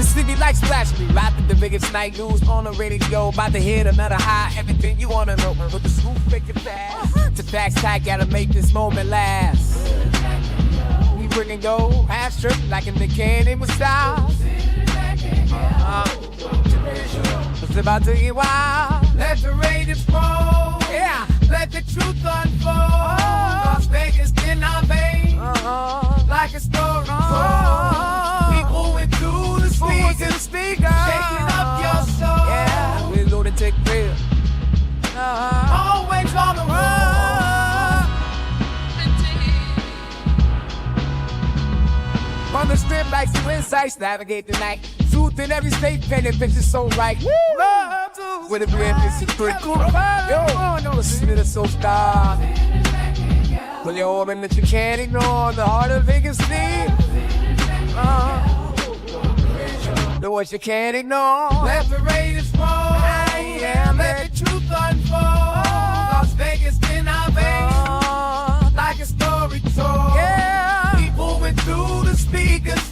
The city like splash me, rapping the biggest night news on the radio. About to hit another high, everything you wanna know. But the scoop make it fast. To tax tag, gotta make this moment last. We bringing yo half strip like in the candy with style. It's about to get wild. Let the Raiders roll. Yeah, let the truth unfold. Las Vegas in our veins, like a story told. We moving through the speakers, shaking up your soul. Yeah, we Lunatik real. Always on the road. On the strip like some insights, navigate the night. Truth in every state, painted pictures so right. Love to with a brand new secret. Yo, no, listen to the soul star. Pull your orb in that you can't ignore. The heart of Vegas need. The voice you can't ignore. Let the Raiders roll. Yeah, let the truth unfold. Las Vegas in our veins, like a story told. Yeah, keep moving through the speakers,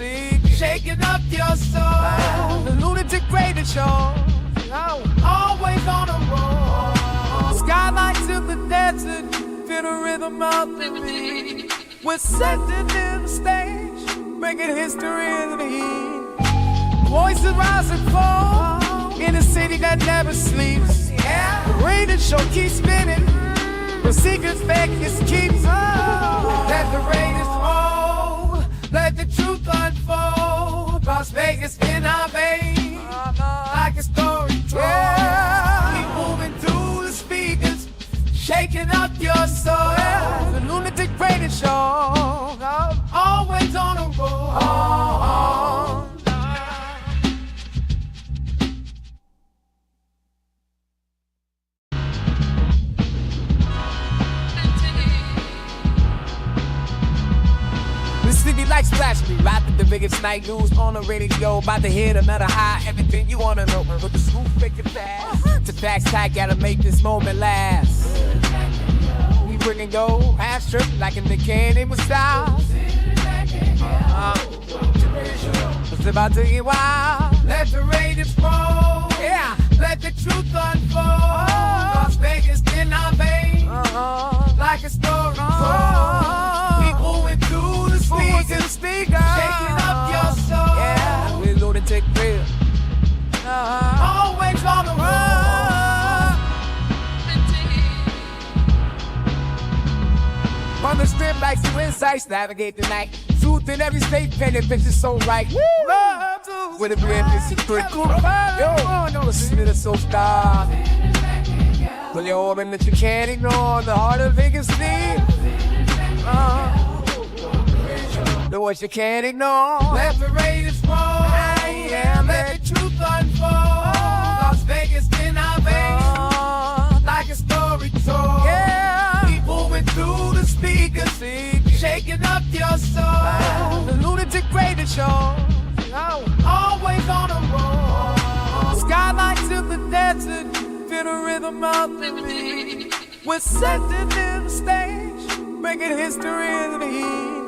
shaking up your soul. The Lunatic RAIDERVIsion, always on the road. Skylights in the desert, feel the rhythm of the beat. We're setting in the stage, making history in the heat. Voices rise and fall in a city that never sleeps. Yeah, the RAIDERVIsion keeps spinning. The secrets Vegas keeps. Let the Raiders roll. Let the truth unfold. Las Vegas in our veins, like a story told. Yeah. Keep moving through the speakers, shaking up your soul. Yeah. The Lunatic RAIDERVIsion, always on the road. The city like splash me, rapping the biggest night news on the radio. About to hit another high, everything you wanna know. But the scoop make it fast. To tax tag, gotta make this moment last. We bringing yo half strip like in the candy with style. It's about to get wild. Let the Raiders roll. Yeah, let the truth unfold. Las Vegas in our veins, like a story told. Speaker, shaking up your soul. Yeah, we Lunatik real. Always on the road. On the strip like some insights, navigate the night. Truth in every state, painted pictures so right. Love to with a brand new secret. Yo, no, listen to the soul star. Pull your orb in that you can't ignore. The heart of Vegas need. The voice you can't ignore. Let the Raiders roll. Yeah, let the truth unfold. Las Vegas in our veins, like a story told. Yeah, keep moving through the speakers, shaking up your soul. The Lunatic RAIDERVIsion, always on the road. Skylights in the desert, feel the rhythm of the beat. We're setting in the stage, making history in the heat.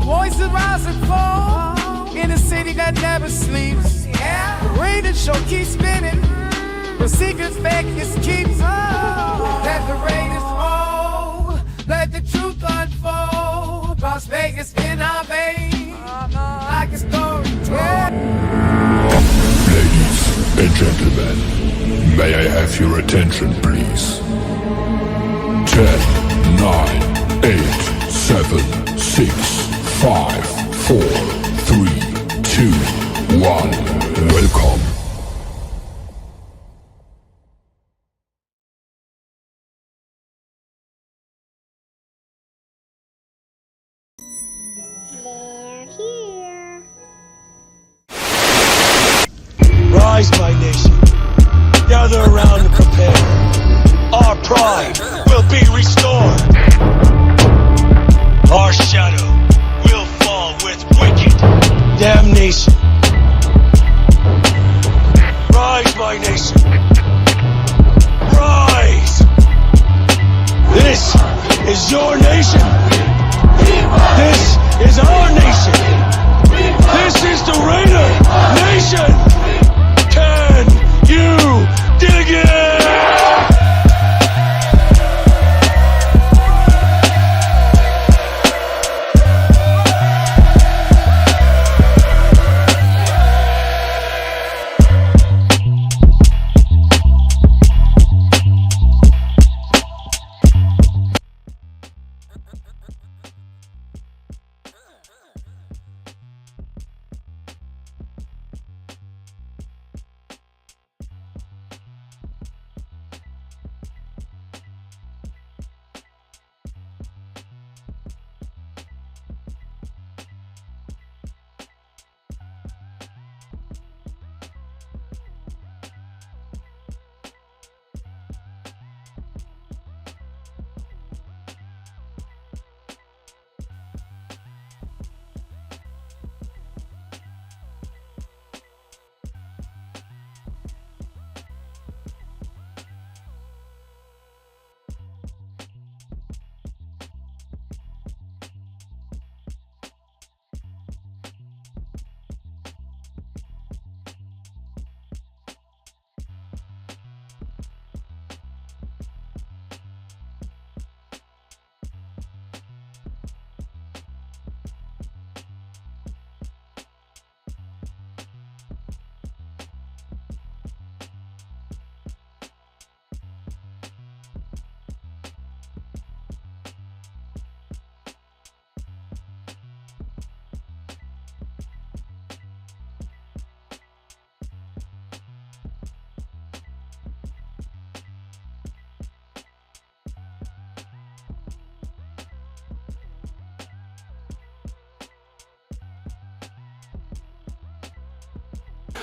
Voices rise and fall in a city that never sleeps. Yeah, the RAIDERVIsion keeps spinning. The secrets Vegas keeps. Let the Raiders roll. Let the truth unfold. Las Vegas in our veins, like a story told. Ladies and gentlemen, may I have your attention, please? 10, 9, 8, 7, 6, 5, 4, 3, 2, 1. Welcome. They're here. Rise, my nation. Gather around and prepare. Our pride will be restored. Our shadow will fall with wicked damnation. Rise, my nation. Rise. This is your nation. This is our nation. This is the Raider Nation.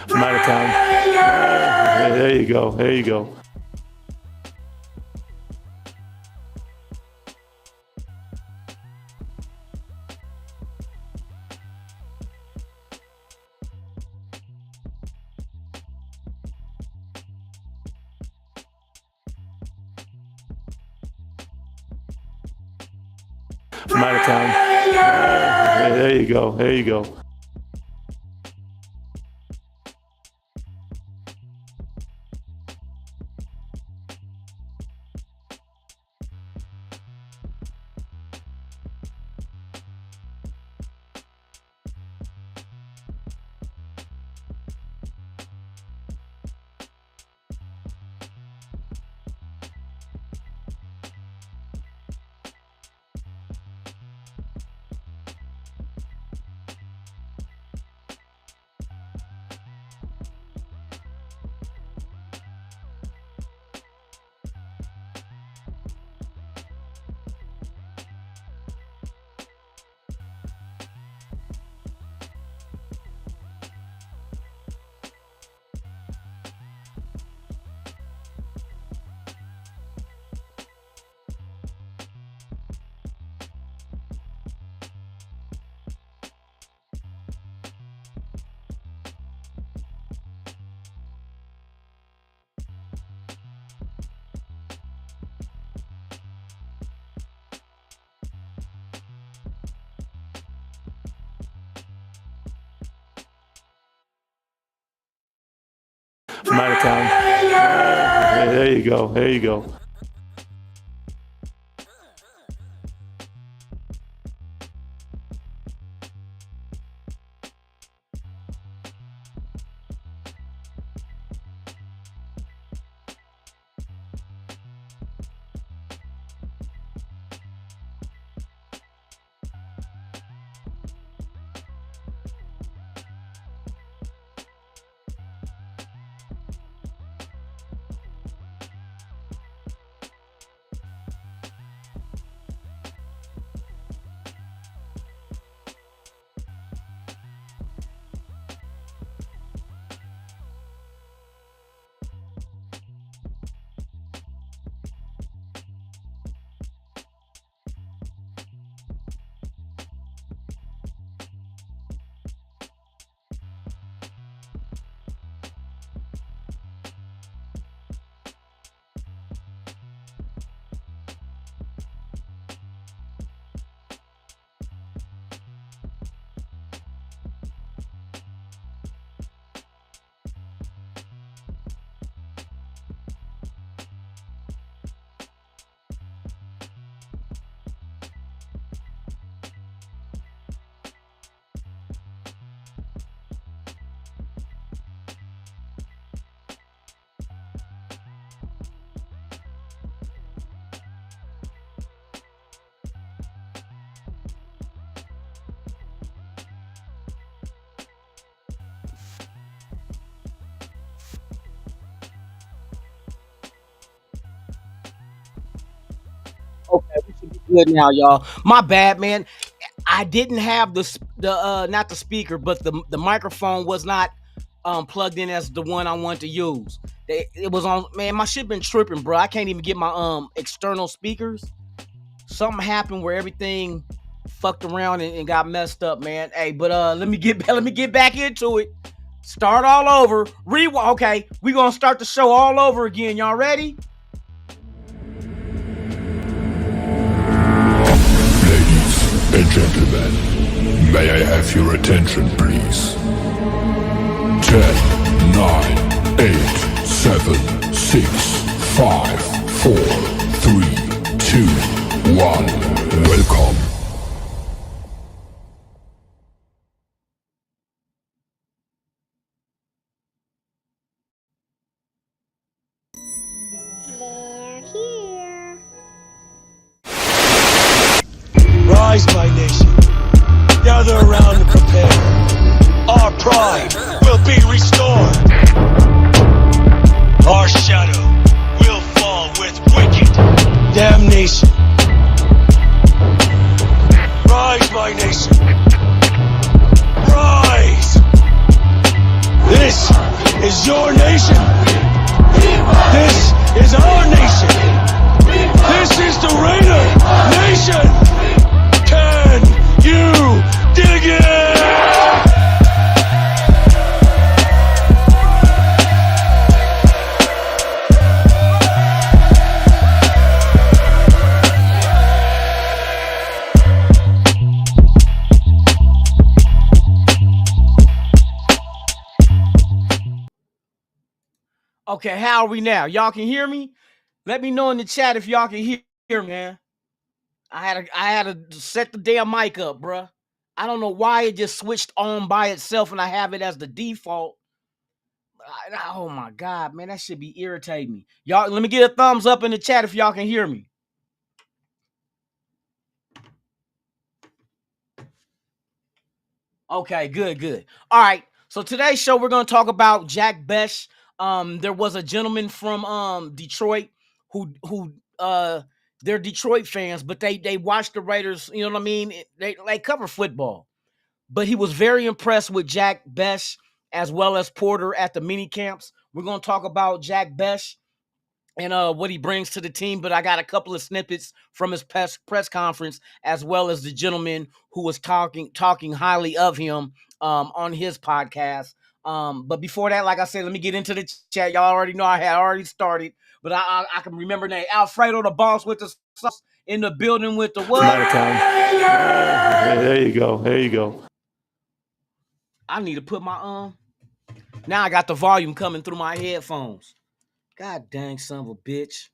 I'm out of time. There you go. There you go. I'm out of time. There you go. There you go. I'm out of time. There you go. There you go. Okay, we should be good now, y'all. My bad, man. I didn't have not the speaker, but the microphone was not plugged in as the one I wanted to use. It was on, man. My shit been tripping, bro. I can't even get my external speakers. Something happened where everything fucked around and got messed up, man. Hey, but let me get back into it. Start all over. Rewind. Okay, we gonna start the show all over again. Y'all ready? Ladies and gentlemen, may I have your attention, please? 10, 9, 8, 7, 6, 5, 4, 3, 2, 1. Welcome. They're here. Rise, my nation. Gather around and prepare. Our pride will be restored. Our shadow will fall with wicked damnation. Rise, my nation. Rise! This your nation. This is our nation. This is the Raider Nation. Can you dig it? Okay, how are we now? Y'all can hear me? Let me know in the chat if y'all can hear me, man. I had to set the damn mic up, bruh. I don't know why it just switched on by itself and I have it as the default. Oh my God, man, that should be irritating me. Y'all, let me get a thumbs up in the chat if y'all can hear me. Okay, good. All right, so today's show we're gonna talk about Jack Bech. There was a gentleman from Detroit who they're Detroit fans, but they watch the Raiders. You know what I mean? They cover football, but he was very impressed with Jack Bech as well as Porter at the mini camps. We're gonna talk about Jack Bech and what he brings to the team, but I got a couple of snippets from his press conference as well as the gentleman who was talking highly of him on his podcast. But before that, like I said, let me get into the chat. Y'all already know I had already started, but I can remember name Alfredo the boss with the sauce in the building with the what? There you go. I need to put my now I got the volume coming through my headphones. God dang son of a bitch.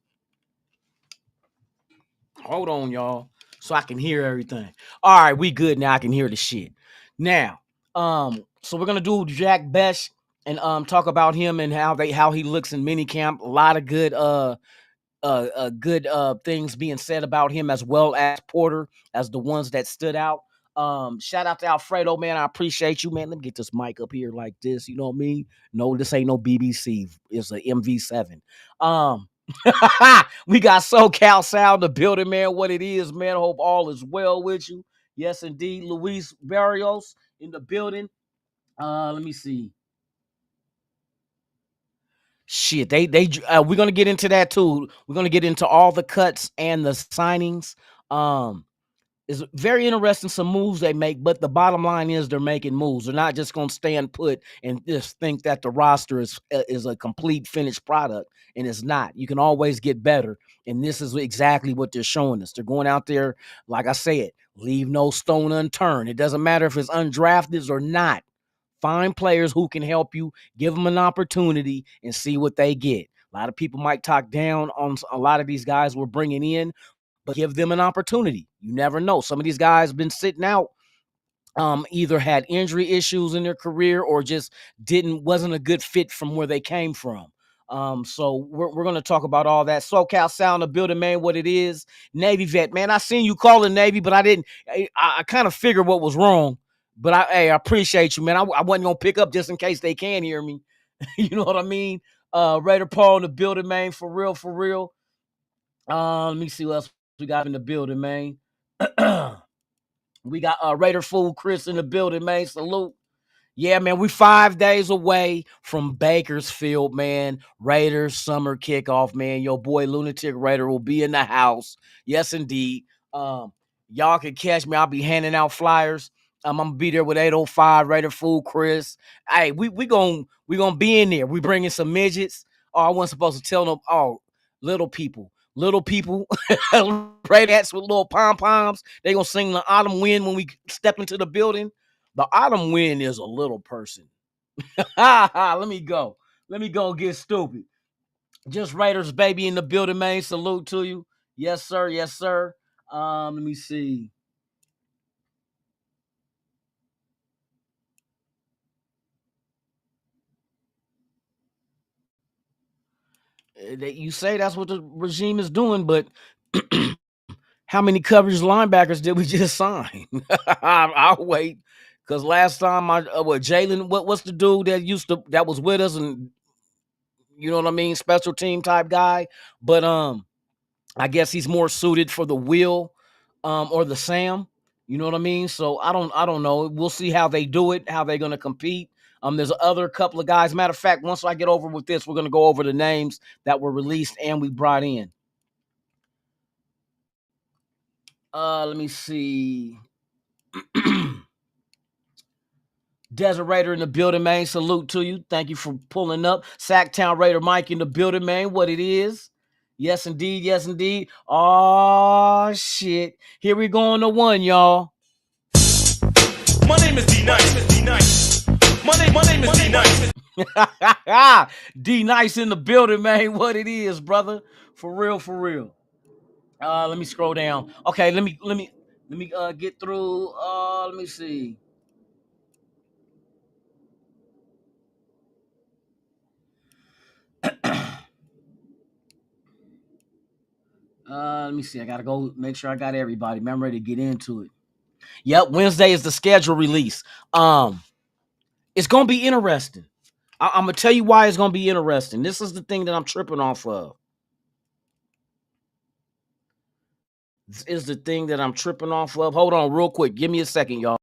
Hold on, y'all, so I can hear everything. All right, we good now. I can hear the shit. Now, so we're gonna do Jack Bech and talk about him and how he looks in minicamp. A lot of good things being said about him as well as Porter as the ones that stood out. Shout out to Alfredo, man. I appreciate you, man. Let me get this mic up here like this. You know what I mean? No, this ain't no BBC. It's a MV7. We got SoCal Sound, the building, man. What it is, man. Hope all is well with you. Yes, indeed. Luis Barrios in the building. Let me see. Shit, we're gonna get into that too. We're gonna get into all the cuts and the signings. It's very interesting some moves they make, but the bottom line is they're making moves. They're not just gonna stand put and just think that the roster is a complete finished product, and it's not. You can always get better, and this is exactly what they're showing us. They're going out there, like I said, leave no stone unturned. It doesn't matter if it's undrafted or not. Find players who can help you, give them an opportunity, and see what they get. A lot of people might talk down on a lot of these guys we're bringing in, but give them an opportunity. You never know. Some of these guys been sitting out, either had injury issues in their career or just wasn't a good fit from where they came from. So we're going to talk about all that. SoCal Sound, the building, man, what it is. Navy vet, man. I seen you calling Navy, but I didn't. I kind of figured what was wrong. But I appreciate you, man. I wasn't going to pick up just in case they can hear me. You know what I mean? Raider Paul in the building, man. For real. Let me see what else we got in the building, man. We got Raider Fool Chris in the building, man. Salute. Yeah, man, we 5 days away from Bakersfield, man. Raiders summer kickoff, man. Your boy Lunatik Raider will be in the house. Yes, indeed. Y'all can catch me. I'll be handing out flyers. I'm gonna be there with 805 Raider Fool Chris. Hey, we gonna be in there. We bringing some midgets. Oh, I wasn't supposed to tell them. Oh, little people. Raidettes with little pom-poms. They gonna sing the autumn wind when we step into the building. The autumn wind is a little person. Let me go get stupid. Just Raiders, baby, in the building, man. Salute to you. Yes, sir. Let me see. You say that's what the regime is doing, but how many coverage linebackers did we just sign? I'll wait. Because last time Jalen, what's the dude that was with us, and you know what I mean, special team type guy, but I guess he's more suited for the Will or the Sam. You know what I mean? So I don't know. We'll see how they do it, how they're gonna compete. There's other couple of guys. Matter of fact, once I get over with this, we're gonna go over the names that were released and we brought in. Let me see. Desert Raider in the building, man. Salute to you. Thank you for pulling up. Sacktown Raider Mike in the building, man. What it is? Yes, indeed. Yes, indeed. Oh, shit. Here we go on the one, y'all. My name is D-Nice. My name is D-Nice. D-Nice in the building, man. What it is, brother. For real, for real. Let me scroll down. Okay, let me get through. Let me see. Let me see. I gotta go make sure I got everybody. Man, I'm ready to get into it. Yep, Wednesday is the schedule release. It's gonna be interesting. I'm gonna tell you why it's gonna be interesting. This is the thing that I'm tripping off of. This is the thing that I'm tripping off of. Hold on, real quick. Give me a second, y'all.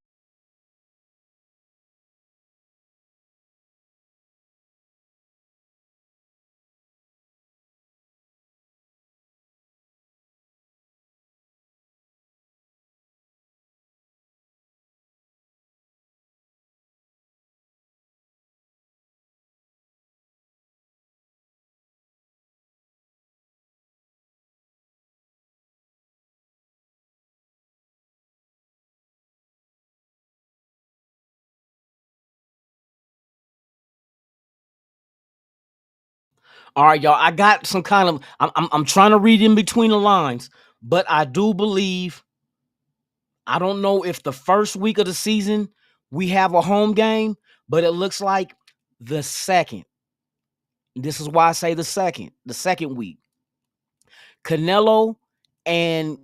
All right, y'all. I got some kind of. I'm trying to read in between the lines, but I do believe. I don't know if the first week of the season we have a home game, but it looks like the second. This is why I say the second week. Canelo and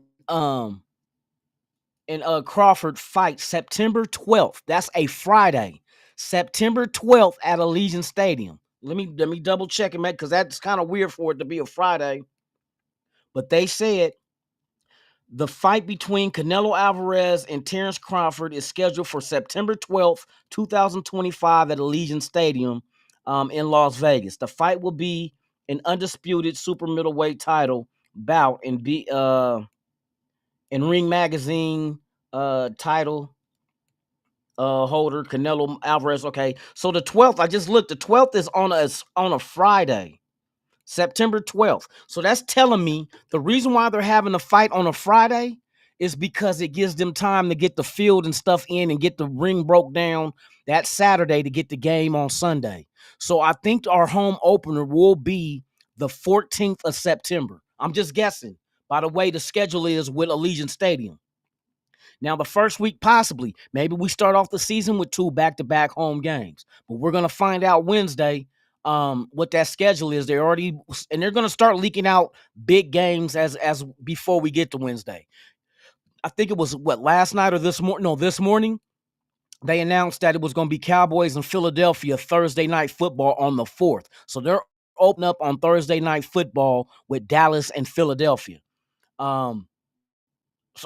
Crawford fight September 12th. That's a Friday. September 12th at Allegiant Stadium. Let me double check it, man, because that's kind of weird for it to be a Friday. But they said the fight between Canelo Alvarez and Terrence Crawford is scheduled for September 12th, 2025 at Allegiant Stadium in Las Vegas. The fight will be an undisputed super middleweight title bout and be in Ring Magazine title holder Canelo Alvarez. Okay, so the 12th, I just looked. The 12th is on a Friday, September 12th. So that's telling me the reason why they're having a fight on a Friday is because it gives them time to get the field and stuff in and get the ring broke down that Saturday to get the game on Sunday. So I think our home opener will be the 14th of September. I'm just guessing by the way the schedule is with Allegiant Stadium. Now, the first week, possibly, maybe we start off the season with 2 back-to-back home games. But we're going to find out Wednesday what that schedule is. They're going to start leaking out big games as before we get to Wednesday. I think it was, last night or this morning? No, this morning, they announced that it was going to be Cowboys in Philadelphia Thursday night football on the 4th. So they're opening up on Thursday night football with Dallas and Philadelphia. So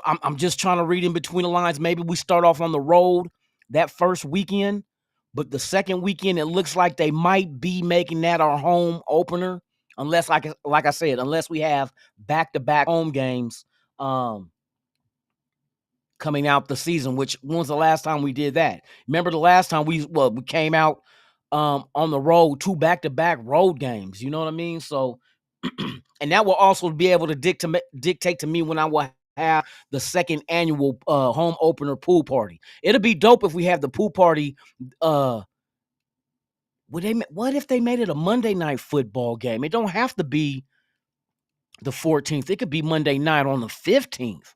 I'm just trying to read in between the lines. Maybe we start off on the road that first weekend, but the second weekend, it looks like they might be making that our home opener, unless, like I said, unless we have back-to-back home games coming out the season. Which when's the last time we did that? Remember the last time we came out on the road, 2 back-to-back road games. You know what I mean? So, and that will also be able to dictate to me when I will have the second annual home opener pool party. It'll be dope if we have the pool party. What if they made it a Monday night football game? It don't have to be the 14th. It could be Monday night on the 15th.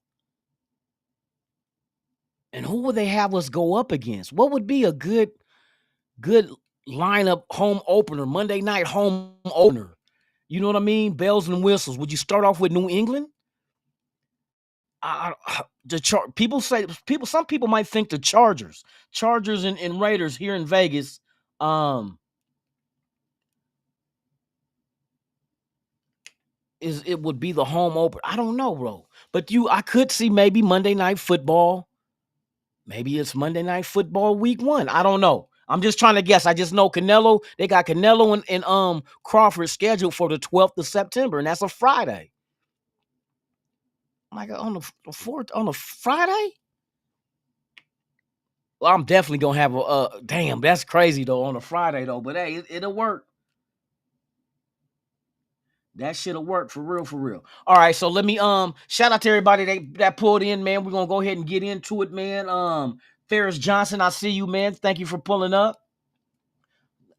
And who would they have us go up against? What would be a good lineup home opener, Monday night home opener? You know what I mean? Bells and whistles. Would you start off with New England? Some people might think the Chargers and Raiders here in Vegas, it would be the home opener. I don't know, bro. But I could see maybe Monday Night Football. Maybe it's Monday Night Football week 1. I don't know. I'm just trying to guess. I just know Canelo. They got Canelo and Crawford scheduled for the 12th of September, and that's a Friday. Like on the 4th on a Friday. Well, I'm definitely gonna have a damn. That's crazy though on a Friday though, but hey, it'll work. That shit'll work for real, for real. All right, so let me shout out to everybody that pulled in, man. We're gonna go ahead and get into it, man. Ferris Johnson, I see you, man. Thank you for pulling up.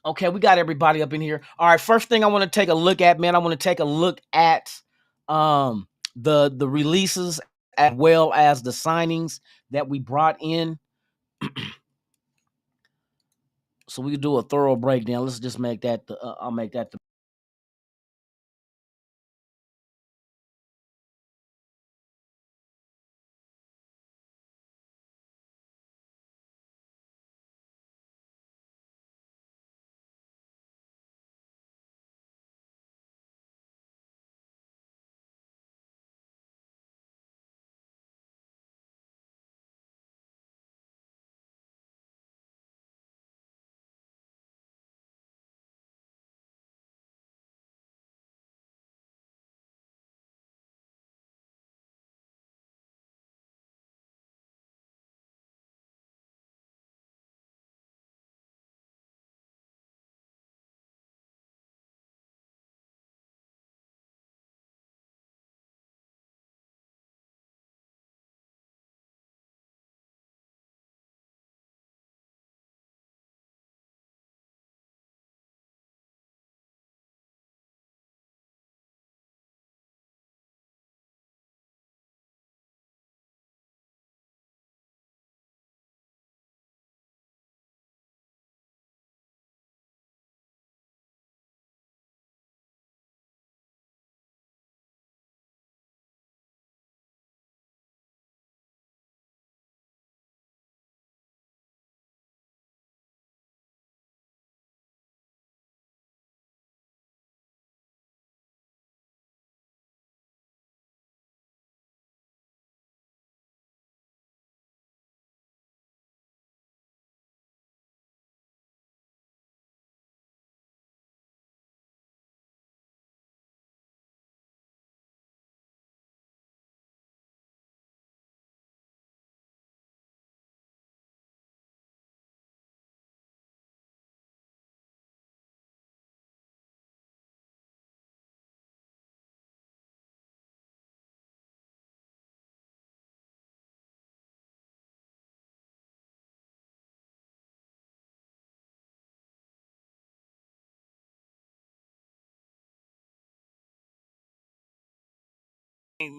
Okay, we got everybody up in here. All right, first thing I want to take a look at, man. I want to take a look at the releases as well as the signings that we brought in. So we can do a thorough breakdown. Let's just make that I'll make that the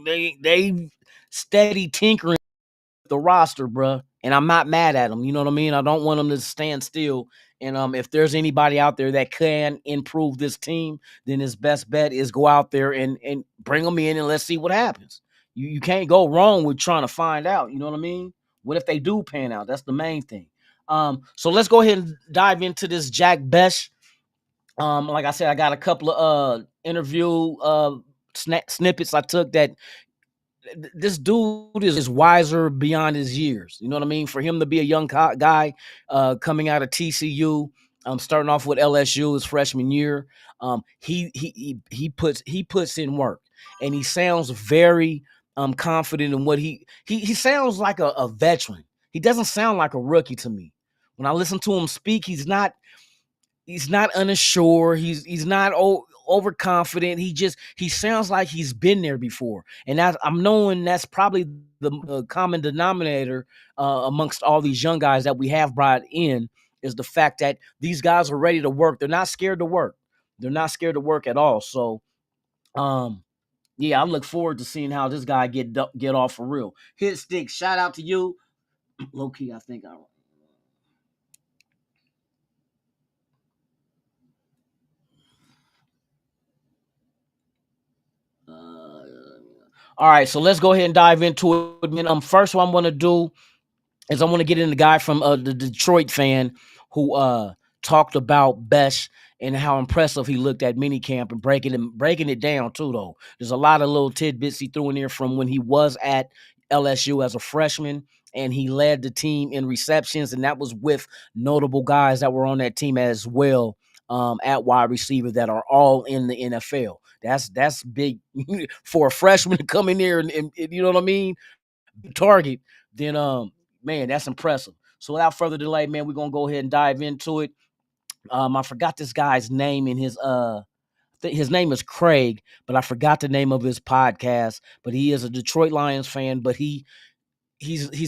they steady tinkering with the roster, bruh. And I'm not mad at them. You know what I mean? I don't want them to stand still. And if there's anybody out there that can improve this team, then his best bet is go out there and bring them in and let's see what happens. You can't go wrong with trying to find out. You know what I mean? What if they do pan out? That's the main thing. So let's go ahead and dive into this Jack Bech. Like I said, I got a couple of interview snippets I took that this dude is wiser beyond his years. You know what I mean? For him to be a young guy coming out of TCU, starting off with LSU his freshman year, he puts in work, and he sounds very confident in what he sounds like a veteran. He doesn't sound like a rookie to me. When I listen to him speak, he's not unassured. He's not overconfident. He sounds like he's been there before, and I'm knowing that's probably the common denominator amongst all these young guys that we have brought in is the fact that these guys are ready to work. They're not scared to work. They're not scared to work at all. So, yeah, I look forward to seeing how this guy get off for real. Hit stick. Shout out to you, low key. I think I. All right, so let's go ahead and dive into it. Man, first what I'm going to do is I want to get in the guy from the Detroit fan who talked about Bech and how impressive he looked at minicamp and breaking it down too. Though there's a lot of little tidbits he threw in there from when he was at LSU as a freshman and he led the team in receptions, and that was with notable guys that were on that team as well, at wide receiver that are all in the NFL. That's big for a freshman to come in there and you know what I mean, target. Then man, that's impressive. So without further delay, man, we're gonna go ahead and dive into it. I forgot this guy's name in his name is Craig, but I forgot the name of his podcast. But he is a Detroit Lions fan, but he's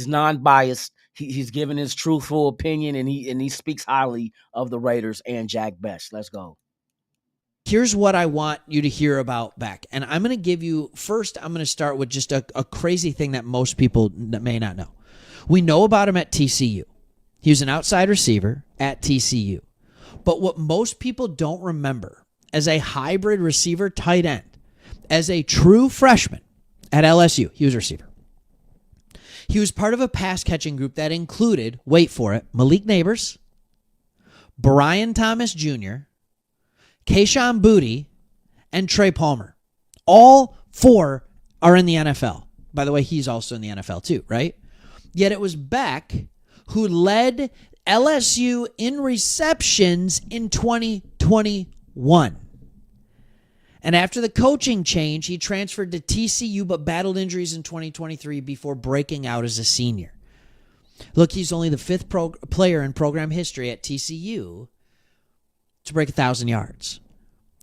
non-biased. He's giving his truthful opinion, and he speaks highly of the Raiders and Jack Bech. Let's go. Here's what I want you to hear about Bech. And I'm going to give you, first, I'm going to start with just a crazy thing that most people may not know. We know about him at TCU. He was an outside receiver at TCU. But what most people don't remember, as a hybrid receiver tight end, as a true freshman at LSU, he was a receiver. He was part of a pass-catching group that included, wait for it, Malik Neighbors, Brian Thomas Jr., Kayshon Boutte, and Trey Palmer. All four are in the NFL. By the way, he's also in the NFL too, right? Yet it was Bech who led LSU in receptions in 2021. And after the coaching change, he transferred to TCU but battled injuries in 2023 before breaking out as a senior. Look, he's only the fifth player in program history at TCU to break 1,000 yards.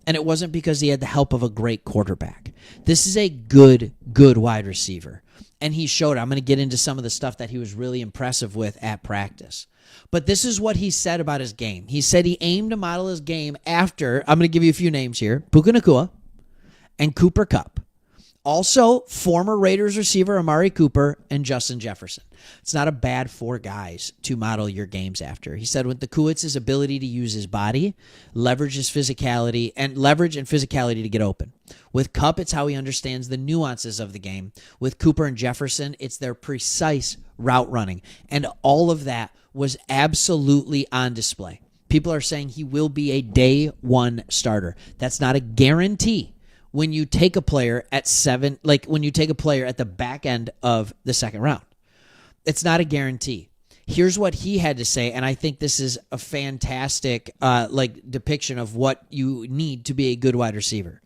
And it wasn't because he had the help of a great quarterback. This is a good wide receiver. And he showed it. I'm going to get into some of the stuff that he was really impressive with at practice. But this is what he said about his game. He said he aimed to model his game after, I'm going to give you a few names here, Puka Nacua and Cooper Kupp. Also, former Raiders receiver Amari Cooper and Justin Jefferson. It's not a bad four guys to model your games after. He said with Nacua, it's his ability to use his body, leverage his physicality, and physicality to get open. With Kupp, it's how he understands the nuances of the game. With Cooper and Jefferson, it's their precise route running. And all of that was absolutely on display. People are saying he will be a day one starter. That's not a guarantee. When you take a player at when you take a player at the back end of the second round, it's not a guarantee. Here's what he had to say, and I think this is a fantastic depiction of what you need to be a good wide receiver.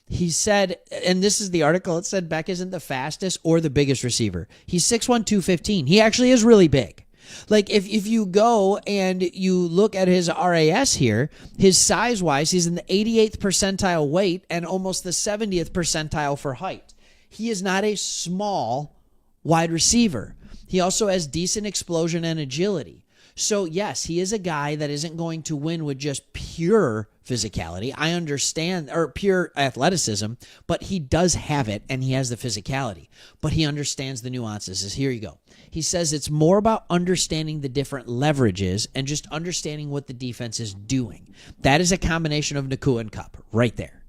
He said, and this is the article, it said Bech isn't the fastest or the biggest receiver. He's 6'1", 215. He actually is really big. Like, if you go and you look at his RAS here, his size-wise, he's in the 88th percentile weight and almost the 70th percentile for height. He is not a small wide receiver. He also has decent explosion and agility. So, yes, he is a guy that isn't going to win with just pure physicality. I understand, or pure athleticism, but he does have it, and he has the physicality. But he understands the nuances. Here you go. He says it's more about understanding the different leverages and just understanding what the defense is doing. That is a combination of Nacua and Kupp right there.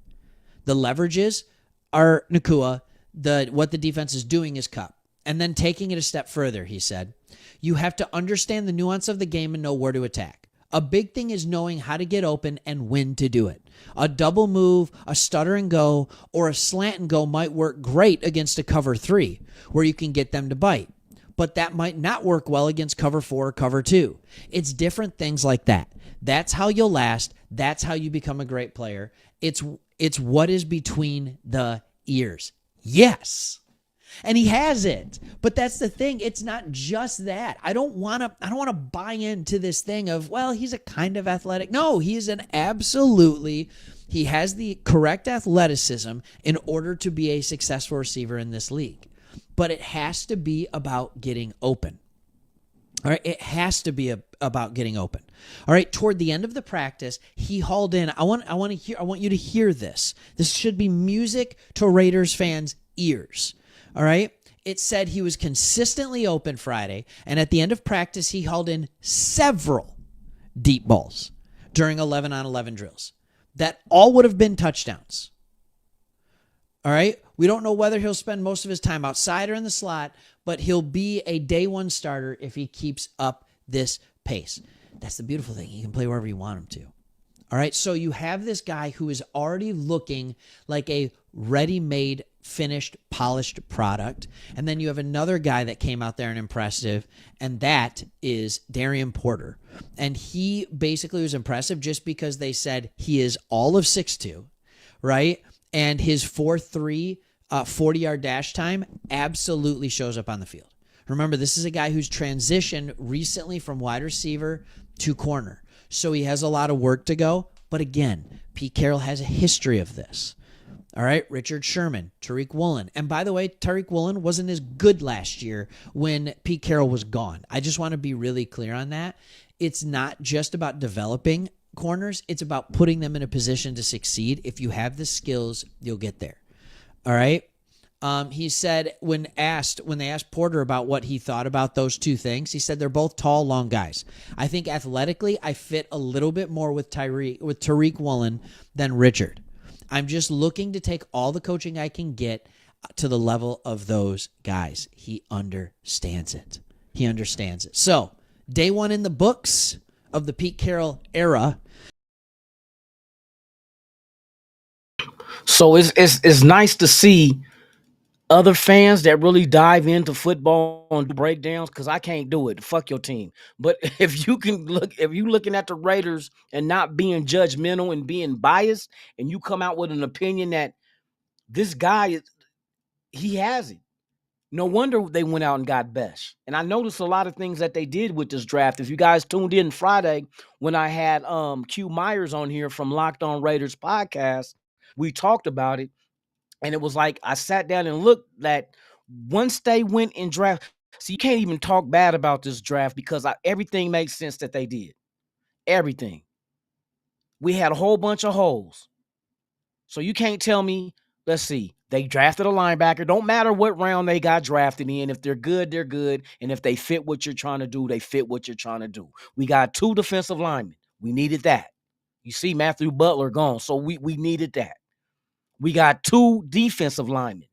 The leverages are Nacua. What the defense is doing is Kupp. And then taking it a step further, he said, you have to understand the nuance of the game and know where to attack. A big thing is knowing how to get open and when to do it. A double move, a stutter and go, or a slant and go might work great against a cover 3, where you can get them to bite. But that might not work well against cover 4 or cover 2. It's different things like that. That's how you'll last. That's how you become a great player. It's what is between the ears. Yes. And he has it. But that's the thing. It's not just that. I don't want to buy into this thing of, well, he's a kind of athletic. No, he is he has the correct athleticism in order to be a successful receiver in this league. But it has to be about getting open. All right, it has to be about getting open. All right, toward the end of the practice, he hauled in. I want you to hear this. This should be music to Raiders fans' ears. All right? It said he was consistently open Friday, and at the end of practice, he hauled in several deep balls during 11-on-11 drills. That all would have been touchdowns. All right? We don't know whether he'll spend most of his time outside or in the slot, but he'll be a day one starter if he keeps up this pace. That's the beautiful thing. He can play wherever you want him to. All right, so you have this guy who is already looking like a ready-made finished, polished product. And then you have another guy that came out there and impressive, and that is Darian Porter. And he basically was impressive just because they said he is all of 6'2", right? And his 4.3 40-yard dash time absolutely shows up on the field. Remember, this is a guy who's transitioned recently from wide receiver to corner. So he has a lot of work to go. But again, Pete Carroll has a history of this. All right, Richard Sherman, Tariq Woolen. And by the way, Tariq Woolen wasn't as good last year when Pete Carroll was gone. I just want to be really clear on that. It's not just about developing corners. It's about putting them in a position to succeed. If you have the skills, you'll get there. All right. He said when they asked Porter about what he thought about those two things, he said they're both tall, long guys. I think athletically, I fit a little bit more with Tariq Woolen than Richard. I'm just looking to take all the coaching I can get to the level of those guys. He understands it. He understands it. So, day one in the books of the Pete Carroll era. So it's nice to see other fans that really dive into football and do breakdowns, because I can't do it. Fuck your team. But if you're looking at the Raiders and not being judgmental and being biased, and you come out with an opinion that this guy he has it. No wonder they went out and got Bech. And I noticed a lot of things that they did with this draft. If you guys tuned in Friday when I had Q Myers on here from Locked On Raiders podcast, we talked about it. And it was like I sat down and looked at once they went and draft. So you can't even talk bad about this draft because everything makes sense that they did. Everything. We had a whole bunch of holes. So you can't tell me, let's see, they drafted a linebacker. Don't matter what round they got drafted in. If they're good, they're good. And if they fit what you're trying to do, they fit what you're trying to do. We got 2 defensive linemen. We needed that. You see Matthew Butler gone. So we needed that. We got 2 defensive linemen.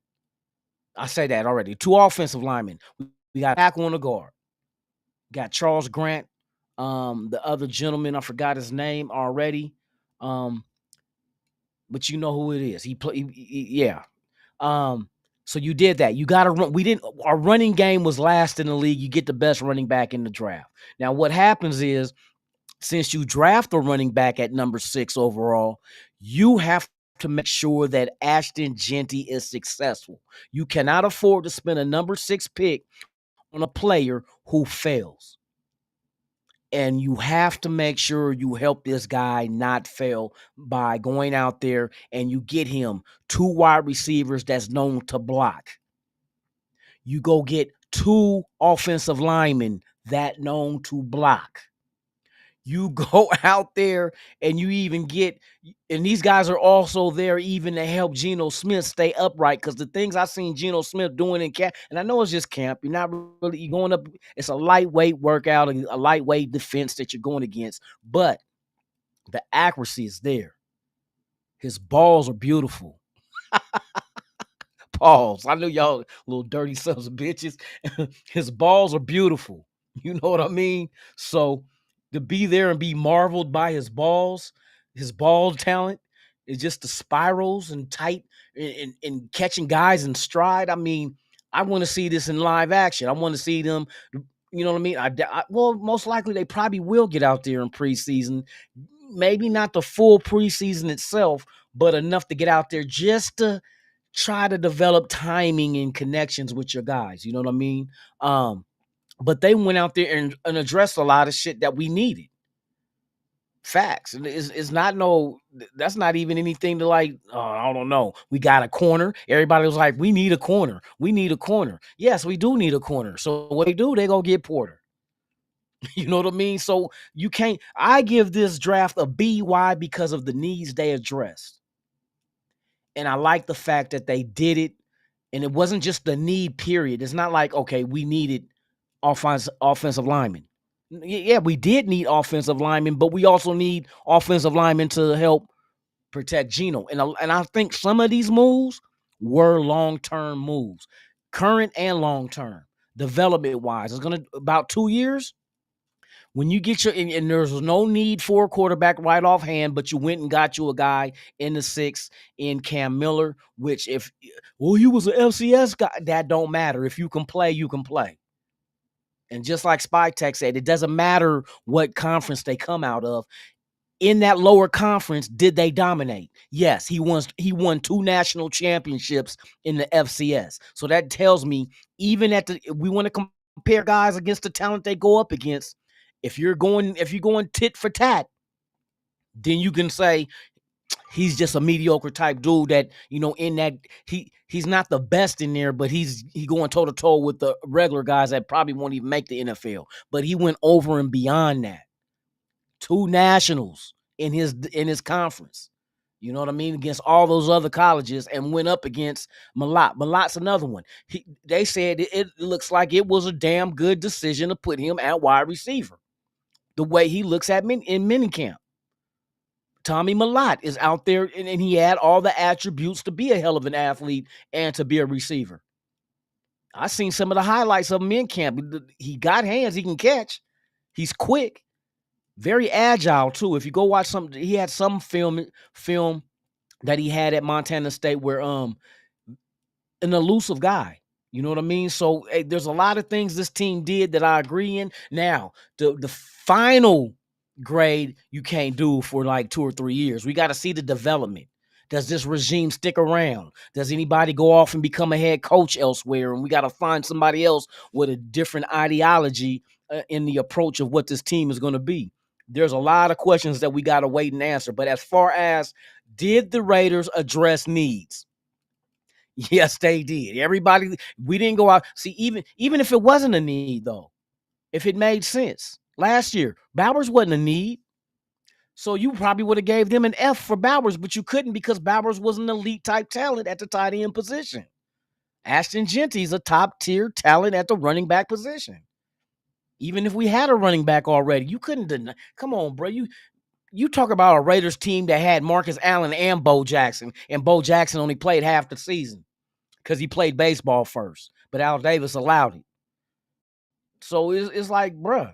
I say that already. 2 offensive linemen. We got tackle on the guard. Got Charles Grant. The other gentleman, I forgot his name already. But you know who it is. Yeah. So you did that. You got to run. Our running game was last in the league. You get the best running back in the draft. Now, what happens is, since you draft a running back at number 6 overall, you have to make sure that Ashton Genty is successful. You cannot afford to spend a number 6 pick on a player who fails. And you have to make sure you help this guy not fail by going out there and you get him 2 wide receivers that's known to block. You go get 2 offensive linemen that known to block. You go out there and you even get, and these guys are also there even to help Geno Smith stay upright, because the things I've seen Geno Smith doing in camp, and I know it's just camp, you're going up, it's a lightweight workout, a lightweight defense that you're going against, but the accuracy is there. His balls are beautiful. Pause. I know y'all little dirty sons of bitches. His balls are beautiful. You know what I mean? So to be there and be marveled by his ball talent, is just the spirals and tight and catching guys in stride. I mean, I want to see this in live action. I want to see them, you know what I mean? Well, most likely they probably will get out there in preseason. Maybe not the full preseason itself, but enough to get out there just to try to develop timing and connections with your guys. You know what I mean? But they went out there and addressed a lot of shit that we needed. Facts. And it's not that's not even anything to like, I don't know. We got a corner. Everybody was like, we need a corner. We need a corner. Yes, we do need a corner. So what they do, they go get Porter. You know what I mean? So I give this draft a B. Why? Because of the needs they addressed. And I like the fact that they did it. And it wasn't just the need, period. It's not like, okay, we needed offensive linemen. Yeah, we did need offensive linemen, but we also need offensive linemen to help protect Geno. And I think some of these moves were long-term moves, current and long-term, development-wise. It's going to about 2 years. When you get and there's no need for a quarterback right offhand, but you went and got you a guy in the 6th in Cam Miller, which he was an FCS guy, that don't matter. If you can play, you can play. And just like Spy Tech said, it doesn't matter what conference they come out of. In that lower conference, did they dominate? Yes, he won 2 national championships in the FCS. So that tells me, even we want to compare guys against the talent they go up against. If you're going tit for tat, then you can say he's just a mediocre type dude that, in that he's not the best in there, but he going toe to toe with the regular guys that probably won't even make the NFL. But he went over and beyond that. 2 nationals in his conference. You know what I mean? Against all those other colleges, and went up against Malott. Malott's another one. They said it looks like it was a damn good decision to put him at wide receiver. The way he looks in minicamp. Tommy Malott is out there, and he had all the attributes to be a hell of an athlete and to be a receiver. I seen some of the highlights of him in camp. He got hands. He can catch. He's quick. Very agile, too. If you go watch he had some film that he had at Montana State where an elusive guy. You know what I mean? So there's a lot of things this team did that I agree in. Now, the final grade you can't do for like 2 or 3 years. We got to see the development. Does this regime stick around? Does anybody go off and become a head coach elsewhere? And we got to find somebody else with a different ideology in the approach of what this team is going to be. There's a lot of questions that we got to wait and answer. But as far as, did the Raiders address needs? Yes, they did. Everybody, we didn't go out. See, even if it wasn't a need, though, if it made sense. Last year, Bowers wasn't a need. So you probably would have gave them an F for Bowers, but you couldn't because Bowers was an elite type talent at the tight end position. Ashton Genty's a top tier talent at the running back position. Even if we had a running back already, you couldn't deny. Come on, bro. You talk about a Raiders team that had Marcus Allen and Bo Jackson, and Bo Jackson only played half the season because he played baseball first, but Al Davis allowed it. So it's like, bro,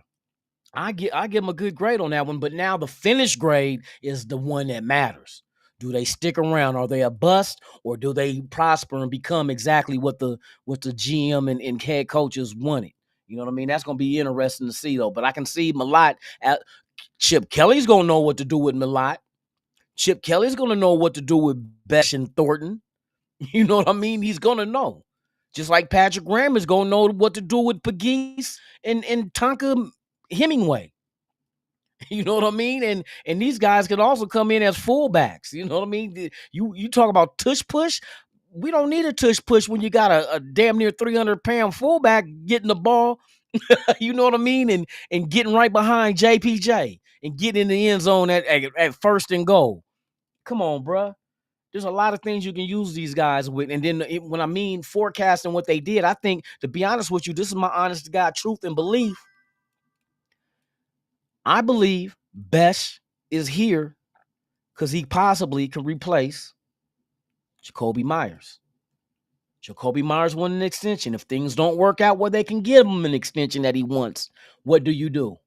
I give him a good grade on that one, but now the finished grade is the one that matters. Do they stick around? Are they a bust, or do they prosper and become exactly what the GM and head coaches wanted? You know what I mean? That's going to be interesting to see, though. But I can see Malott. Chip Kelly's going to know what to do with Malott. Chip Kelly's going to know what to do with Bech and Thornton. You know what I mean? He's going to know. Just like Patrick Graham is going to know what to do with Pegues and Tonka Hemingway. You know what I mean? And these guys can also come in as fullbacks. You know what I mean? You talk about tush push. We don't need a tush push when you got a damn near 300-pound fullback getting the ball. You know what I mean? And getting right behind JPJ and getting in the end zone at first and goal. Come on, bro. There's a lot of things you can use these guys with. And then when I mean forecasting what they did, I think, to be honest with you, this is my honest to God truth and belief. I believe Bech is here because he possibly can replace Jacoby Myers. Jacoby Myers won an extension. If things don't work out where they can give him an extension that he wants, what do?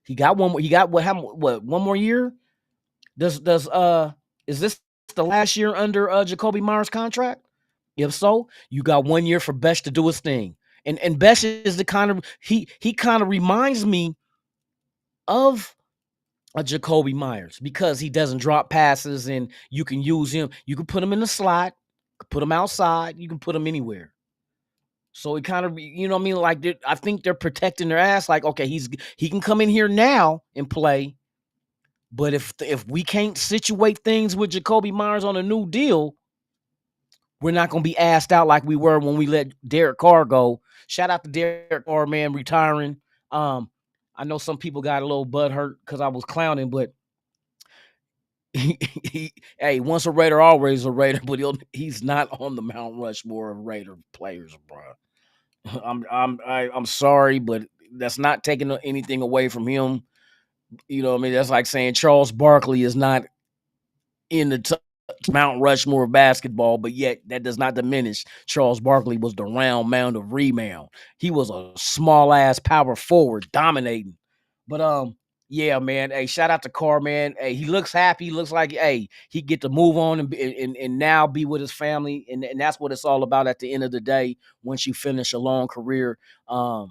He got one more. He got what? One more year? Is this the last year under Jacoby Myers' contract? If so, you got 1 year for Bech to do his thing. And Bech is the kind of he kind of reminds me of a Jacoby Myers because he doesn't drop passes and you can use him. You can put him in the slot, put him outside, you can put him anywhere. So it kind of, you know what I mean? Like, I think they're protecting their ass. Like, okay, he can come in here now and play. But if we can't situate things with Jacoby Myers on a new deal, we're not going to be asked out like we were when we let Derek Carr go. Shout out to Derek Carr, man, retiring. I know some people got a little butthurt because I was clowning, but hey, once a Raider, always a Raider, but he's not on the Mount Rushmore of Raider players, bro. I'm sorry, but that's not taking anything away from him. You know what I mean? That's like saying Charles Barkley is not in the Mount Rushmore of basketball, but yet that does not diminish Charles Barkley was the round mound of rebound. He was a small ass power forward dominating. But yeah, man. Hey, shout out to Carr, man. Hey, he looks happy. He looks like he get to move on and now be with his family, and that's what it's all about at the end of the day. Once you finish a long career, now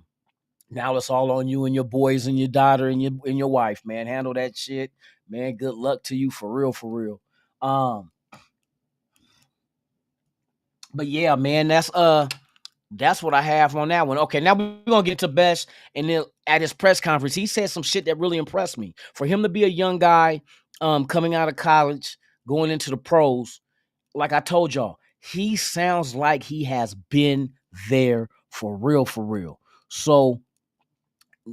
it's all on you and your boys and your daughter and your wife, man. Handle that shit, man. Good luck to you for real, for real. But yeah, man, that's what I have on that one. Okay, now we're gonna get to Bech, and then at his press conference, he said some shit that really impressed me. For him to be a young guy, coming out of college, going into the pros, like I told y'all, he sounds like he has been there for real, for real. So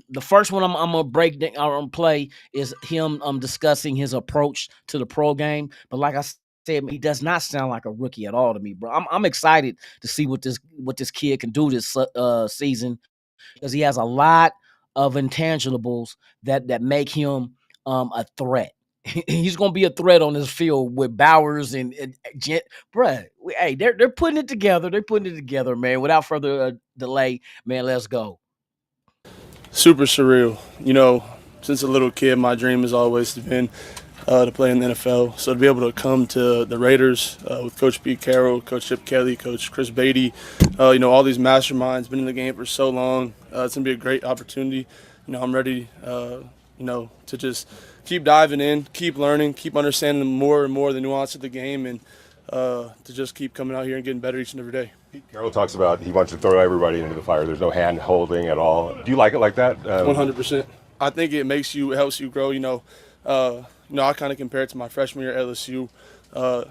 the first one I'm gonna break down or play is him discussing his approach to the pro game. But like I said, he does not sound like a rookie at all to me, bro. I'm excited to see what this kid can do this season, because he has a lot of intangibles that make him a threat. He's gonna be a threat on this field with Bowers and bruh. Hey, they're putting it together. They're putting it together, man. Without further delay, man, let's go. Super surreal. You know, since a little kid, my dream has always been to play in the NFL. So to be able to come to the Raiders with Coach Pete Carroll, Coach Chip Kelly, Coach Chris Beatty, you know, all these masterminds, been in the game for so long. It's going to be a great opportunity. You know, I'm ready, you know, to just keep diving in, keep learning, keep understanding more and more the nuance of the game, and to just keep coming out here and getting better each and every day. Pete Carroll talks about he wants to throw everybody into the fire. There's no hand holding at all. Do you like it like that? 100%. I think it helps you grow. You know, I kind of compare it to my freshman year at LSU,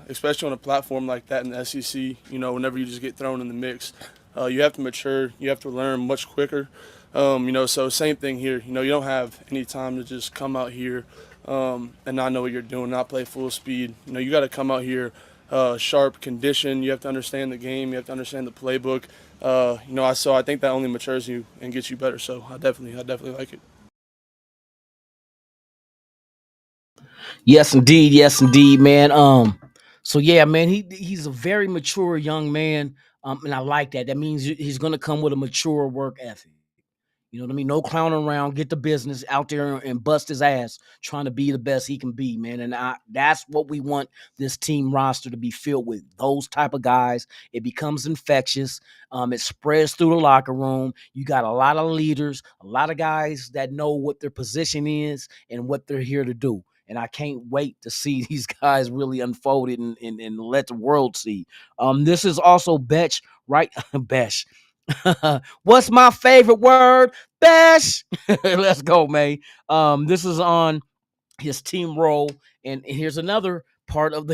especially on a platform like that in the SEC. You know, whenever you just get thrown in the mix, you have to mature. You have to learn much quicker. You know, so same thing here. You know, you don't have any time to just come out here and not know what you're doing, not play full speed. You know, you got to come out here sharp, condition. You have to understand the game. You have to understand the playbook. You know, I think that only matures you and gets you better. So I definitely like it. Yes, indeed, man. So yeah, man, he's a very mature young man, and I like that. That means he's gonna come with a mature work ethic. You know what I mean? No clowning around, get the business out there and bust his ass trying to be the best he can be, man. And that's what we want this team roster to be filled with. Those type of guys. It becomes infectious. It spreads through the locker room. You got a lot of leaders, a lot of guys that know what their position is and what they're here to do. And I can't wait to see these guys really unfold it and let the world see. This is also Bech, right? Bech. What's my favorite word? Bash. Let's go, man. This is on his team role, and here's another part of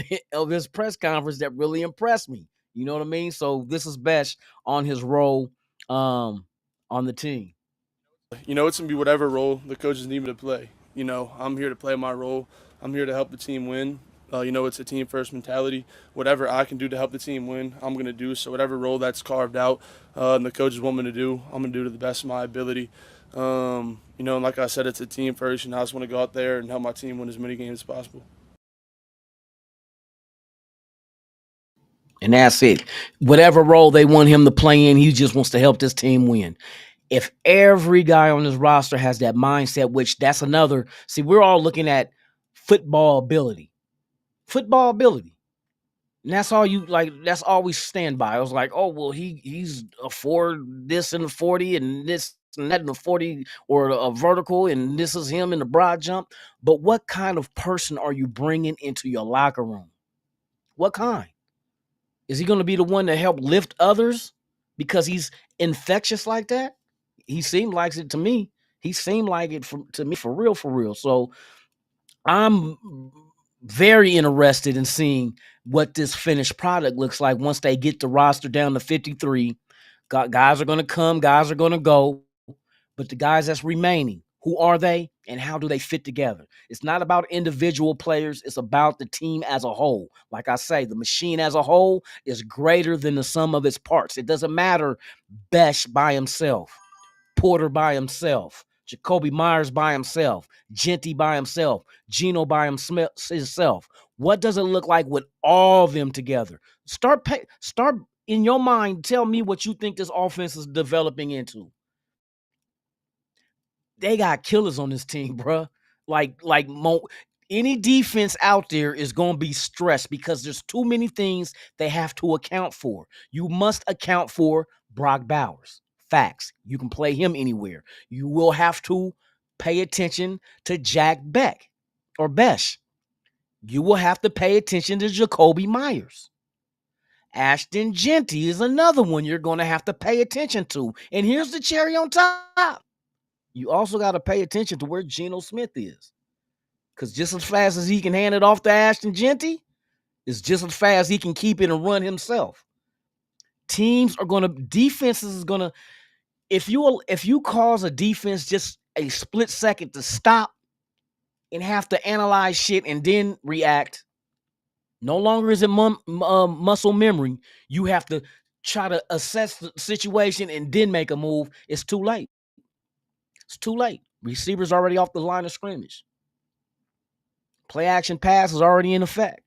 his press conference that really impressed me. You know what I mean? So this is Bash on his role on the team. You know, it's going to be whatever role the coaches need me to play. You know, I'm here to play my role. I'm here to help the team win. You know, it's a team first mentality. Whatever I can do to help the team win, I'm going to do. So whatever role that's carved out and the coaches want me to do, I'm going to do to the best of my ability. You know, and like I said, it's a team first, and I just want to go out there and help my team win as many games as possible. And that's it. Whatever role they want him to play in, he just wants to help this team win. If every guy on this roster has that mindset, which that's another, see, we're all looking at football ability. And that's all that's all we stand by. I was like, oh, well, he's a 4 this in the 40 and this and that in the 40 or a vertical, and this is him in the broad jump. But what kind of person are you bringing into your locker room? What kind? Is he going to be the one to help lift others because he's infectious like that? He seemed like it to me. He seemed like it to me for real. So I'm very interested in seeing what this finished product looks like once they get the roster down to 53. Guys are going to come, guys are going to go, but the guys that's remaining, who are they and how do they fit together? It's not about individual players. It's about the team as a whole. Like I say, the machine as a whole is greater than the sum of its parts. It doesn't matter Bech by himself, Porter by himself, Jacoby Myers by himself, Genty by himself, Geno by himself. What does it look like with all of them together? Start in your mind. Tell me what you think this offense is developing into. They got killers on this team, bruh. Any defense out there is going to be stressed because there's too many things they have to account for. You must account for Brock Bowers. Facts. You can play him anywhere. You will have to pay attention to Jack Bech or Bech. You will have to pay attention to Jacoby Myers. Ashton Genty is another one you're going to have to pay attention to. And here's the cherry on top. You also got to pay attention to where Geno Smith is. Because just as fast as he can hand it off to Ashton Genty, it's just as fast he can keep it and run himself. Defenses is going to, if you cause a defense just a split second to stop and have to analyze shit and then react, no longer is it muscle memory. You have to try to assess the situation and then make a move. It's too late. It's too late. Receivers already off the line of scrimmage. Play action pass is already in effect.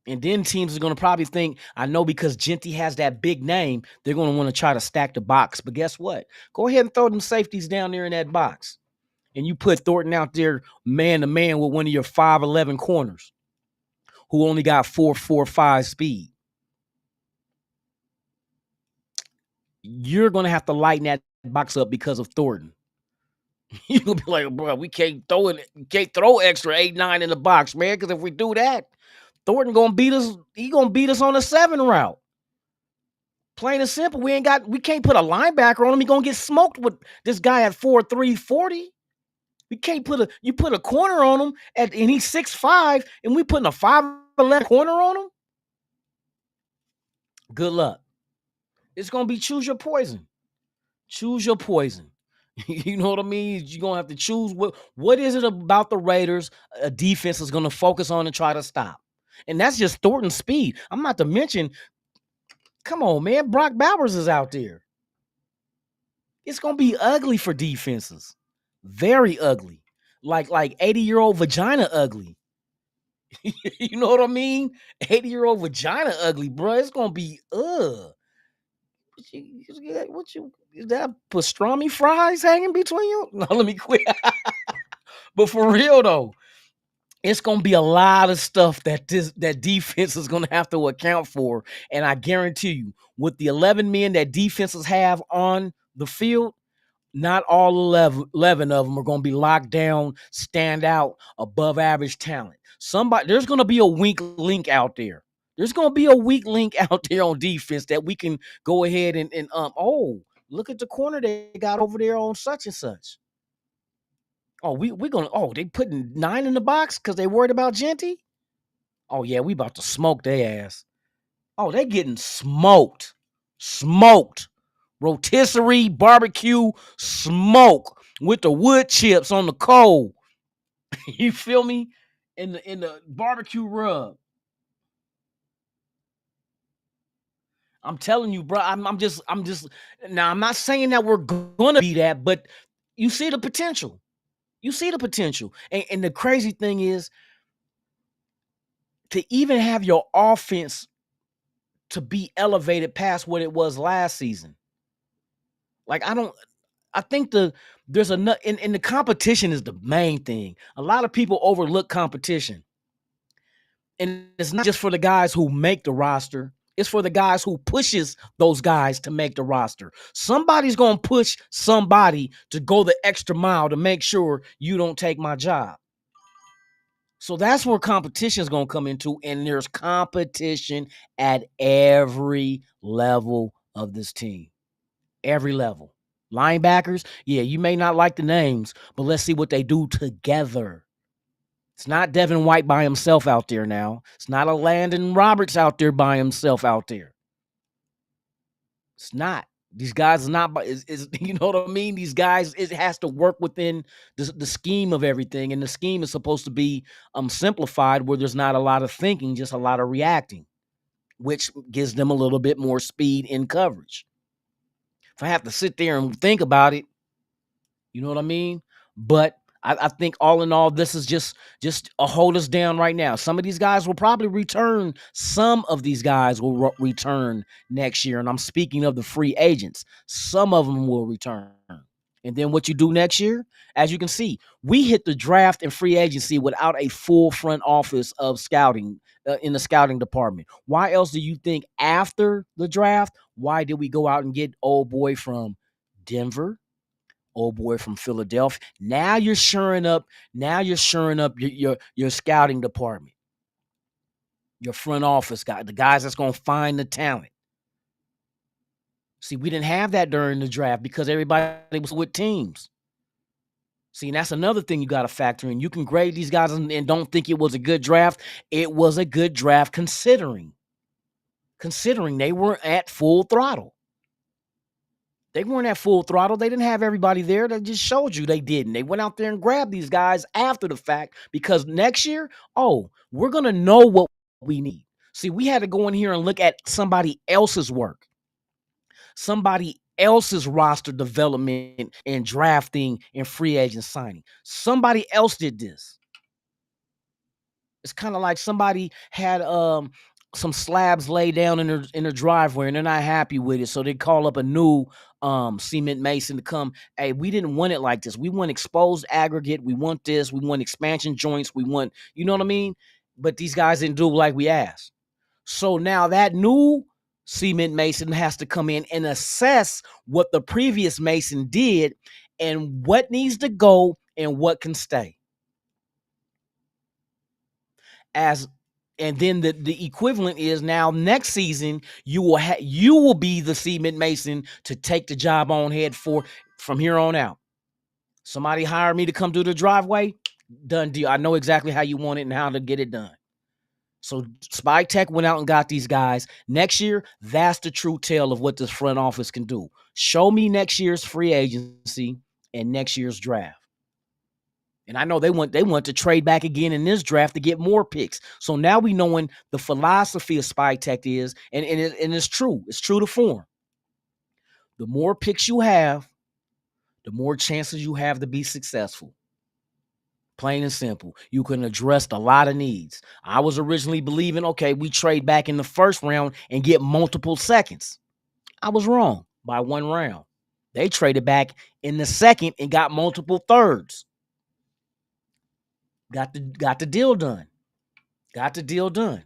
And then teams are going to probably think, I know because Genty has that big name, they're going to want to try to stack the box. But guess what? Go ahead and throw them safeties down there in that box. And you put Thornton out there man-to-man with one of your 5'11 corners who only got 4.45 speed. You're going to have to lighten that box up because of Thornton. You're going to be like, bro, we can't throw extra 8-9 in the box, man, because if we do that, Thornton going to beat us. He going to beat us on the 7 route. Plain and simple. We can't put a linebacker on him. He going to get smoked with this guy at 4'3", 40. We can't put a corner on him and he's 6'5", and we putting a 5'11" corner on him. Good luck. It's going to be choose your poison. Choose your poison. You know what I mean? You're going to have to choose what is it about the Raiders a defense is going to focus on and try to stop. And that's just Thornton's speed. I'm not to mention, come on, man, Brock Bowers is out there. It's going to be ugly for defenses. Very ugly. Like 80-year-old vagina ugly. You know what I mean? 80-year-old vagina ugly, bro. It's going to be, is that pastrami fries hanging between you? No, let me quit. But for real though, it's gonna be a lot of stuff that defense is gonna have to account for. And I guarantee you, with the 11 men that defenses have on the field, not all 11 of them are gonna be locked down, stand out, above average talent. There's gonna be a weak link out there. There's going to be a weak link out there on defense that we can go ahead and look at the corner they got over there on such and such. Oh, they putting 9 in the box because they worried about Genty? Oh, yeah, we about to smoke their ass. Oh, they getting smoked. Smoked. Rotisserie barbecue smoke with the wood chips on the coal. You feel me? In the barbecue rub. I'm telling you, bro. I'm just. Now, I'm not saying that we're gonna be that, but you see the potential. You see the potential, and the crazy thing is to even have your offense to be elevated past what it was last season. Like I think there's enough, and the competition is the main thing. A lot of people overlook competition, and it's not just for the guys who make the roster. It's for the guys who pushes those guys to make the roster. Somebody's going to push somebody to go the extra mile to make sure you don't take my job. So that's where competition is going to come into, and there's competition at every level of this team. Every level. Linebackers, yeah, you may not like the names, but let's see what they do together. It's not Devin White by himself out there now. It's not a Landon Roberts out there by himself out there. It's not. These guys are not, you know what I mean? These guys, it has to work within the scheme of everything. And the scheme is supposed to be simplified where there's not a lot of thinking, just a lot of reacting, which gives them a little bit more speed in coverage. If I have to sit there and think about it, You know what I mean? But I think all in all, this is just a hold us down right now. Some of these guys will probably return. Some of these guys will return next year, and I'm speaking of the free agents. Some of them will return. And then what you do next year, as you can see, we hit the draft and free agency without a full front office of scouting in the scouting department. Why else do you think after the draft, why did we go out and get old boy from Denver? Old boy from Philadelphia. Now you're shoring up. Now you're shoring up your scouting department, your front office guy, the guys that's gonna find the talent. See, we didn't have that during the draft because everybody was with teams. See, and that's another thing you got to factor in. You can grade these guys and don't think it was a good draft. It was a good draft considering they weren't at full throttle. They weren't at full throttle. They didn't have everybody there. That just showed you they didn't. They went out there and grabbed these guys after the fact because next year, we're going to know what we need. See, we had to go in here and look at somebody else's work, somebody else's roster development and drafting and free agent signing. Somebody else did this. It's kind of like somebody had some slabs laid down in their driveway and they're not happy with it, so they call up a new cement mason to come. Hey, we didn't want it like this. We want exposed aggregate. We want this. We want expansion joints. We want, you know what I mean? But these guys didn't do like we asked. So now that new cement mason has to come in and assess what the previous mason did and what needs to go and what can stay. And then the equivalent is now next season you will be the cement mason to take the job on head from here on out. Somebody hired me to come do the driveway, done deal. I know exactly how you want it and how to get it done. So Spy Tech went out and got these guys. Next year, that's the true tale of what this front office can do. Show me next year's free agency and next year's draft. And I know they want to trade back again in this draft to get more picks. So now we knowing the philosophy of Spy Tech is, and it's true. It's true to form. The more picks you have, the more chances you have to be successful. Plain and simple. You can address a lot of needs. I was originally believing, okay, we trade back in the first round and get multiple seconds. I was wrong by one round. They traded back in the second and got multiple thirds. Got the deal done. Got the deal done.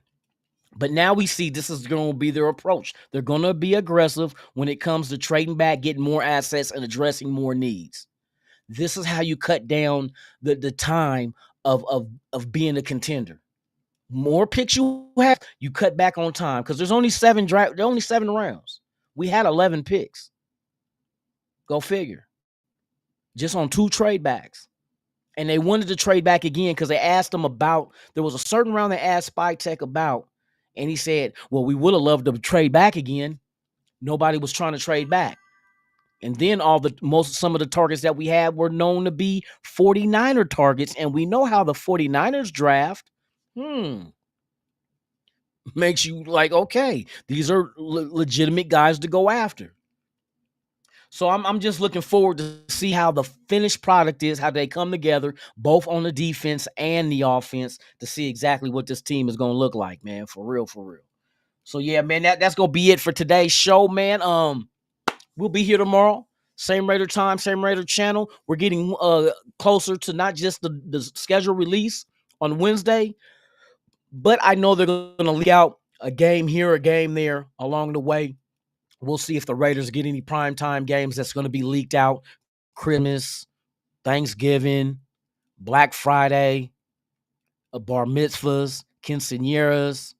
But now we see this is going to be their approach. They're going to be aggressive when it comes to trading back, getting more assets, and addressing more needs. This is how you cut down the time of being a contender. More picks you have, you cut back on time because there's only 7 rounds. We had 11 picks. Go figure. Just on 2 trade backs. And they wanted to trade back again because they asked him about, there was a certain round they asked Spy Tech about, and he said, well, we would have loved to trade back again. Nobody was trying to trade back. And then some of the targets that we had were known to be 49er targets, and we know how the 49ers draft. Makes you like, okay, these are legitimate guys to go after. So I'm just looking forward to see how the finished product is, how they come together, both on the defense and the offense, to see exactly what this team is going to look like, man, for real, for real. So, yeah, man, that's going to be it for today's show, man. We'll be here tomorrow. Same Raider time, same Raider channel. We're getting closer to not just the schedule release on Wednesday, but I know they're going to leak out a game here, a game there along the way. We'll see if the Raiders get any primetime games that's going to be leaked out. Christmas, Thanksgiving, Black Friday, bar mitzvahs, quinceañeras,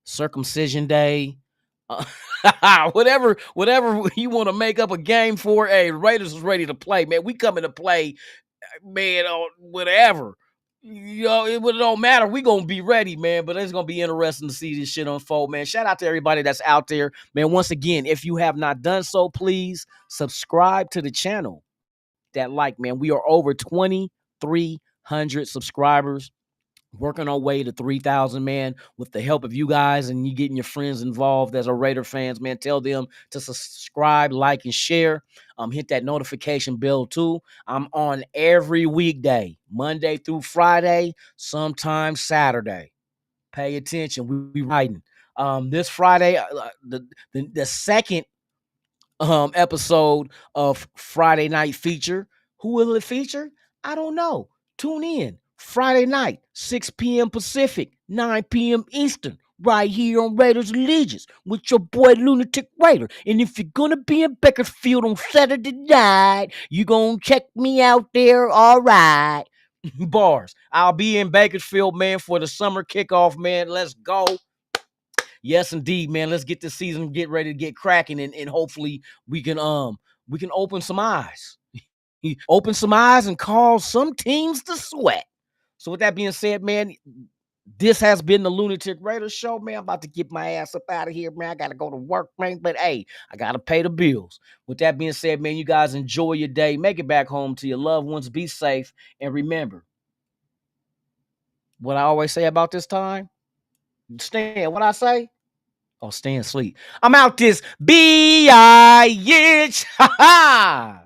circumcision day, whatever you want to make up a game for. Hey, Raiders is ready to play, man. We coming to play, man, on whatever. You know, it don't matter. We gonna be ready, man. But it's gonna be interesting to see this shit unfold, man. Shout out to everybody that's out there, man. Once again, if you have not done so, please subscribe to the channel. That like, man, we are over 2,300 subscribers. Working our way to 3,000, man, with the help of you guys and you getting your friends involved as a Raider fans, man. Tell them to subscribe, like, and share. Hit that notification bell too. I'm on every weekday, Monday through Friday, sometimes Saturday. Pay attention. We riding. This Friday, the second episode of Friday Night Feature. Who will it feature? I don't know. Tune in Friday night, 6 p.m. Pacific, 9 p.m. Eastern, right here on Raiders Allegiance with your boy Lunatic Raider. And if you're gonna be in Bakersfield on Saturday night, you gonna check me out there, all right. Bars. I'll be in Bakersfield, man, for the summer kickoff, man. Let's go. Yes, indeed, man. Let's get this season, get ready to get cracking, and hopefully we can open some eyes. Open some eyes and cause some teams to sweat. So with that being said, man, this has been the Lunatic Raiders show, man. I'm about to get my ass up out of here, man. I gotta go to work, man. But hey, I gotta pay the bills. With that being said, man, you guys enjoy your day. Make it back home to your loved ones. Be safe. And remember what I always say about this time. Stan, what I say? Oh, stay asleep. I'm out this bitch. Ha ha.